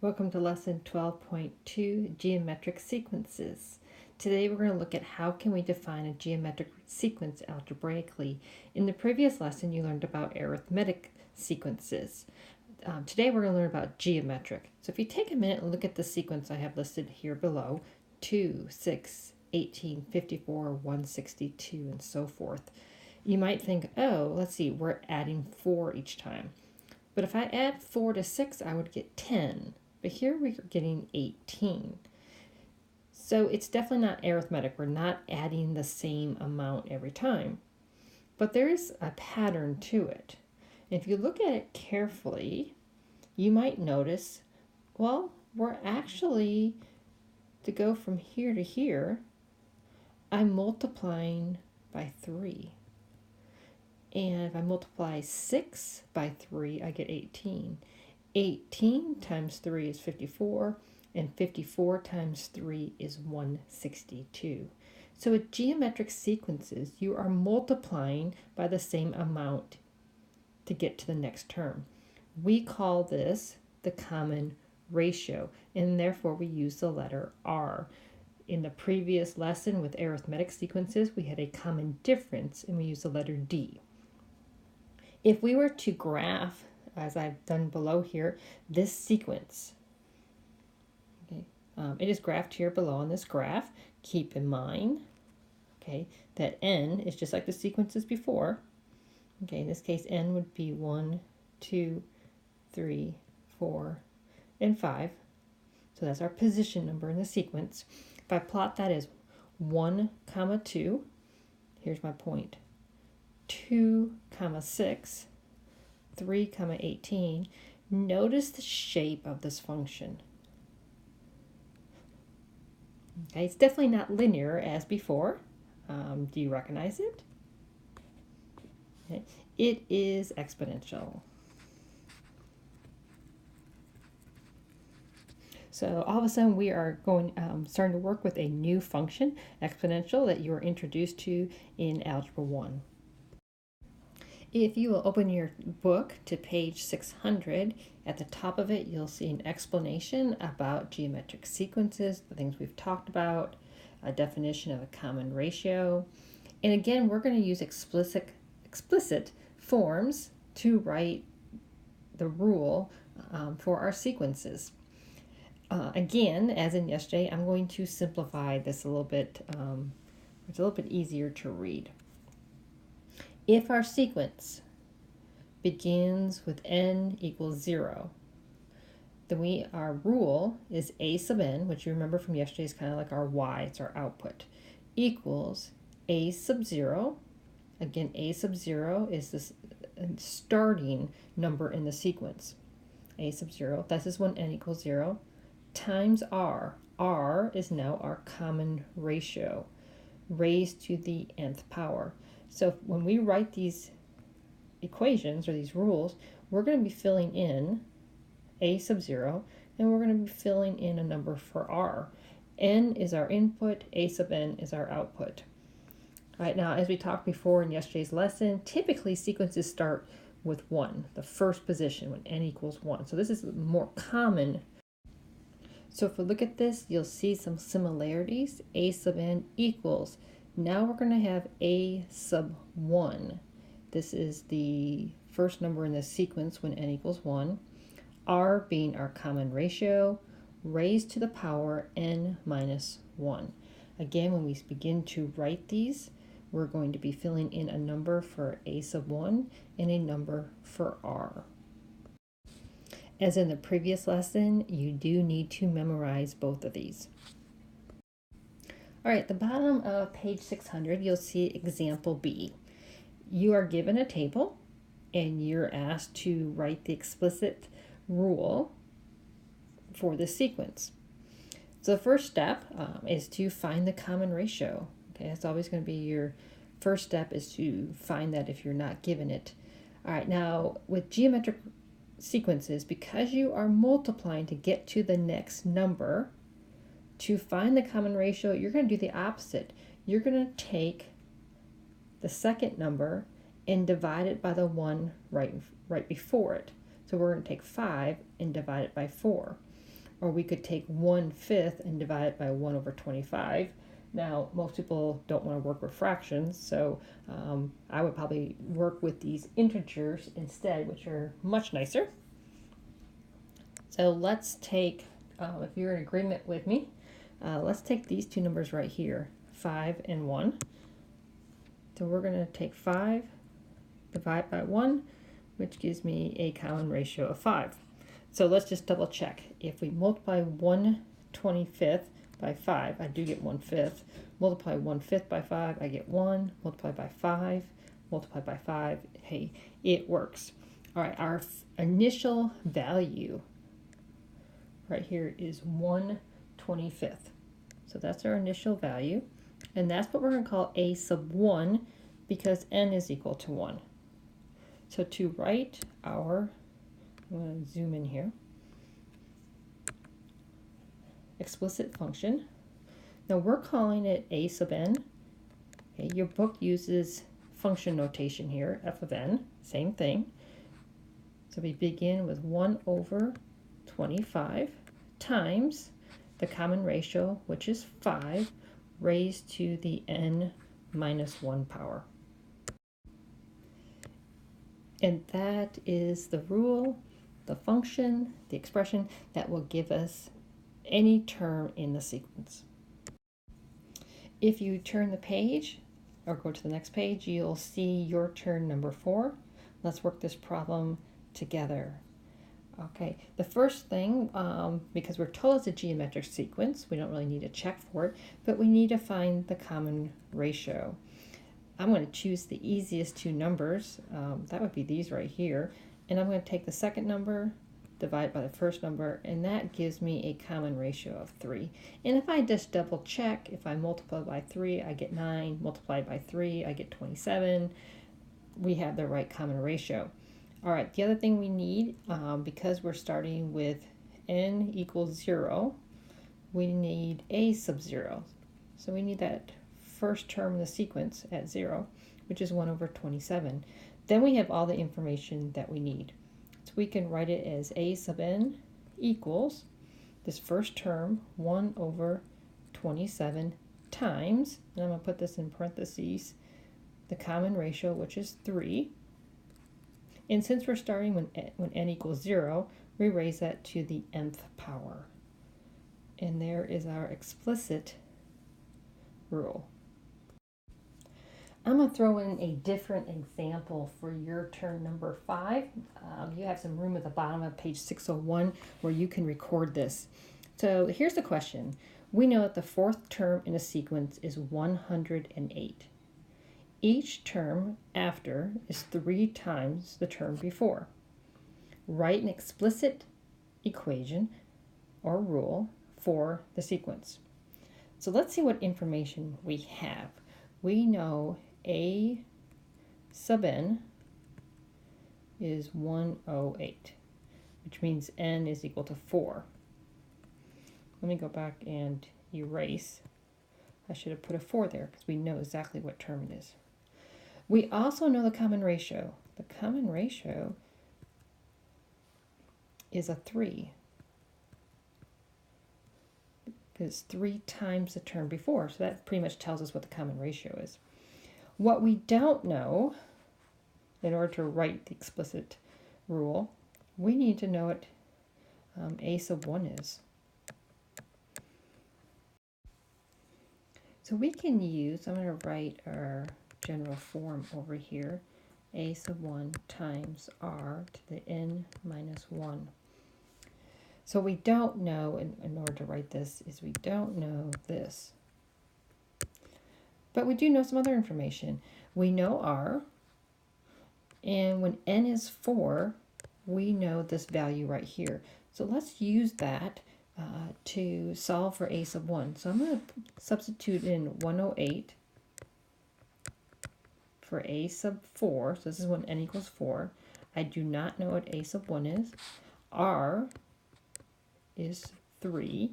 Welcome to lesson 12.2, geometric sequences. Today we're going to look at how can we define a geometric sequence algebraically. In the previous lesson you learned about arithmetic sequences. Today we're going to learn about geometric. So if you take a minute and look at the sequence I have listed here below, 2, 6, 18, 54, 162, and so forth, you might think, oh, let's see, we're adding 4 each time. But if I add 4 to 6, I would get 10. But here we're getting 18. So it's definitely not arithmetic. We're not adding the same amount every time. But there is a pattern to it. And if you look at it carefully, you might notice, well, we're actually, to go from here to here, I'm multiplying by 3. And if I multiply 6 by 3, I get 18. 18 times 3 is 54, and 54 times 3 is 162. So with geometric sequences, you are multiplying by the same amount to get to the next term. We call this the common ratio, and therefore we use the letter R. In the previous lesson with arithmetic sequences, we had a common difference, and we used the letter D. If we were to graph, as I've done below here, this sequence, okay, it is graphed here below on this graph. Keep in mind, okay, that n is just like the sequences before. Okay, in this case, n would be 1, 2, 3, 4, and 5. So that's our position number in the sequence. If I plot that as 1, 2, here's my point. 2, 6, 3, 18. Notice the shape of this function. Okay, it's definitely not linear as before. Do you recognize it? Okay. It is exponential. So all of a sudden we are starting to work with a new function, exponential, that you were introduced to in Algebra 1. If you will open your book to page 600, at the top of it you'll see an explanation about geometric sequences, the things we've talked about, a definition of a common ratio. And again, we're going to use explicit forms to write the rule for our sequences. Again, as in yesterday, I'm going to simplify this a little bit. It's a little bit easier to read. If our sequence begins with n equals 0, then our rule is a sub n, which you remember from yesterday is kind of like our y, it's our output, equals a sub 0. Again, a sub 0 is this starting number in the sequence. A sub 0, this is when n equals 0, times r. R is now our common ratio, raised to the nth power. So when we write these equations or these rules, we're going to be filling in a sub 0, and we're going to be filling in a number for r. N is our input, a sub n is our output. All right, now as we talked before in yesterday's lesson, typically sequences start with 1, the first position when n equals 1. So this is more common. So if we look at this, you'll see some similarities. A sub n equals, now we're going to have a sub 1. This is the first number in the sequence when n equals 1. R being our common ratio, raised to the power n minus 1. Again, when we begin to write these, we're going to be filling in a number for a sub 1 and a number for r. As in the previous lesson, you do need to memorize both of these. All right, at the bottom of page 600, you'll see example B. You are given a table and you're asked to write the explicit rule for the sequence. So the first step is to find the common ratio. Okay, that's always going to be your first step, is to find that if you're not given it. All right, now with geometric sequences, because you are multiplying to get to the next number, to find the common ratio, you're going to do the opposite. You're going to take the second number and divide it by the one right before it. So we're going to take 5 and divide it by 4. or we could take 1/5 and divide it by 1 over 25. Now, most people don't want to work with fractions, so I would probably work with these integers instead, which are much nicer. So let's take, if you're in agreement with me, let's take these two numbers right here, 5 and 1. So we're going to take 5, divide by 1, which gives me a common ratio of 5. So let's just double check. If we multiply 1/25 by 5, I do get 1/5. Multiply 1/5 by 5, I get 1. Multiply by 5, multiply by 5, hey, it works. All right, our initial value right here is 1/25. So that's our initial value. And that's what we're going to call a sub 1 because n is equal to 1. So to write our, I'm going to zoom in here, explicit function. Now we're calling it a sub n. Okay, your book uses function notation here, f of n, same thing. So we begin with 1 over 25 times the common ratio, which is 5, raised to the n minus 1 power. And that is the rule, the function, the expression that will give us any term in the sequence. If you turn the page or go to the next page, you'll see your turn number 4. Let's work this problem together. Okay, the first thing, because we're told it's a geometric sequence, we don't really need to check for it, but we need to find the common ratio. I'm going to choose the easiest two numbers, that would be these right here, and I'm going to take the second number, divide by the first number, and that gives me a common ratio of 3. And if I just double check, if I multiply by 3, I get 9, multiply by 3, I get 27. We have the right common ratio. All right, the other thing we need, because we're starting with n equals 0, we need a sub 0. So we need that first term in the sequence at 0, which is 1 over 27. Then we have all the information that we need. So we can write it as a sub n equals this first term, 1 over 27 times, and I'm going to put this in parentheses, the common ratio, which is 3. And since we're starting when n equals 0, we raise that to the nth power. And there is our explicit rule. I'm going to throw in a different example for your turn number 5. You have some room at the bottom of page 601 where you can record this. So here's the question. We know that the fourth term in a sequence is 108. Each term after is 3 times the term before. Write an explicit equation or rule for the sequence. So let's see what information we have. We know a sub n is 108, which means n is equal to 4. Let me go back and erase. I should have put a 4 there because we know exactly what term it is. We also know the common ratio. The common ratio is a 3. Because 3 times the term before, so that pretty much tells us what the common ratio is. What we don't know, in order to write the explicit rule, we need to know what a sub 1 is. So we can use, I'm going to write our general form over here, a sub 1 times r to the n minus 1. So we don't know, in order to write this, is we don't know this. But we do know some other information. We know r, and when n is 4, we know this value right here. So let's use that to solve for a sub 1. So I'm going to substitute in 108 for a sub 4. So this is when n equals 4. I do not know what a sub 1 is. R is 3,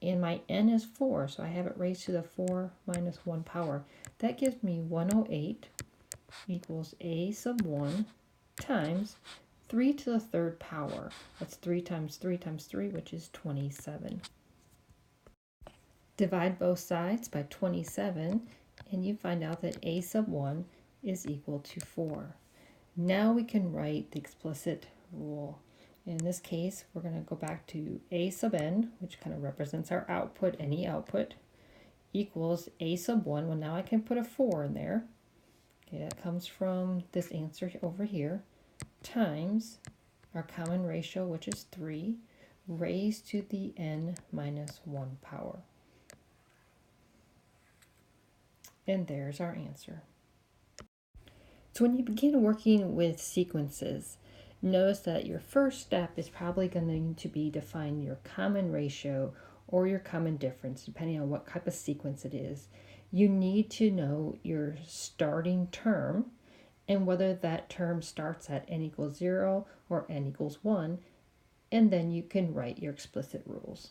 and my n is 4, so I have it raised to the 4 minus 1 power. That gives me 108 equals a sub 1 times 3 to the third power. That's 3 times 3 times 3, which is 27. Divide both sides by 27, and you find out that a sub 1 is equal to 4. Now we can write the explicit rule. In this case, we're going to go back to a sub n, which kind of represents our output, any output, equals a sub 1. Well, now I can put a 4 in there. Okay, that comes from this answer over here, times our common ratio, which is 3, raised to the n minus 1 power. And there's our answer. So when you begin working with sequences, notice that your first step is probably going to be define your common ratio or your common difference, depending on what type of sequence it is. You need to know your starting term and whether that term starts at n equals 0 or n equals 1, and then you can write your explicit rules.